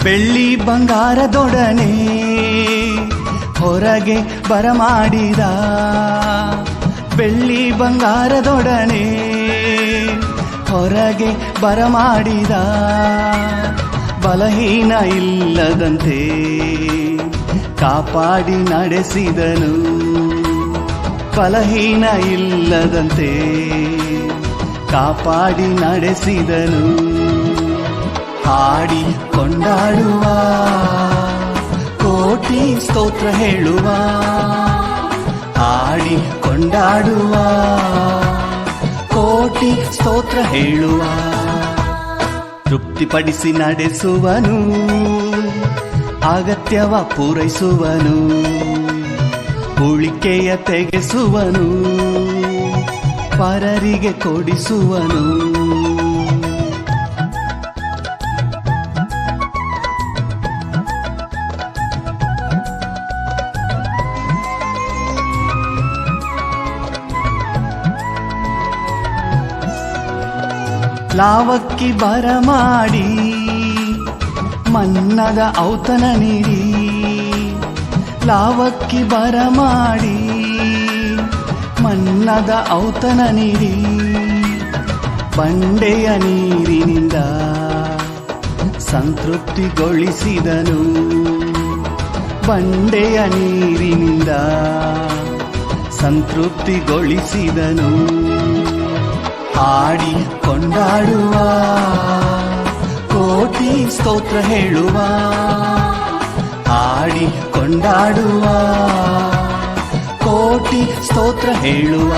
ಬೆಳ್ಳಿ ಬಂಗಾರದೊಡನೆ ಹೊರಗೆ ಬರಮಾಡಿದ, ಬೆಳ್ಳಿ ಬಂಗಾರದೊಡನೆ ಹೊರಗೆ ಬರಮಾಡಿದ, ಬಲಹೀನ ಇಲ್ಲದಂತೆ ಕಾಪಾಡಿ ನಡೆಸಿದನು, ಬಲಹೀನ ಇಲ್ಲದಂತೆ ಕಾಪಾಡಿ ನಡೆಸಿದನು. ಹಾಡಿ ಕೊಂಡಾಡುವ, ಕೋಟಿ ಸ್ತೋತ್ರ ಹೇಳುವ, ಹಾಡಿ ಕೊಂಡಾಡುವ, ಕೋಟಿ ಸ್ತೋತ್ರ ಹೇಳುವ. ತೃಪ್ತಿಪಡಿಸಿ ನಡೆಸುವನು, ಅಗತ್ಯವ ಪೂರೈಸುವನು, ಉಳಿಕೆಯ ತೆಗೆಸುವನು, ಪರರಿಗೆ ಕೊಡಿಸುವನು. ಲಾವಕ್ಕಿ ಬರಮಾಡಿ ಮನ್ನದ ಔತಣ ನೀಡಿ, ಲಾವಕ್ಕಿ ಬರಮಾಡಿ ಮನ್ನದ ಔತಣ ನೀಡಿ, ಬಂಡೆಯ ನೀರಿನಿಂದ ಸಂತೃಪ್ತಿಗೊಳಿಸಿದನು, ಬಂಡೆಯ ನೀರಿನಿಂದ ಸಂತೃಪ್ತಿಗೊಳಿಸಿದನು. ಹಾಡಿ ಕೊಂಡಾಡುವ, ಕೋಟಿ ಸ್ತೋತ್ರ ಹೇಳುವ, ಹಾಡಿ ಕೊಂಡಾಡುವ, ಕೋಟಿ ಸ್ತೋತ್ರ ಹೇಳುವ.